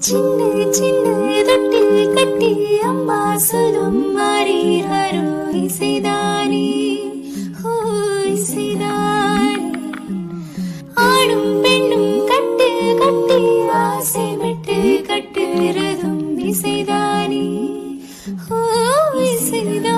சின்ன சின்ன தொட்டில் கட்டி அம்மா சொல்லும் மாறி ஹரோ இசைதானே இசைதானே ஆணும் பெண்ணும் கட்டு கட்டி ஆசை விட்டு கட்டுறதும் இசைதானே இசைதானே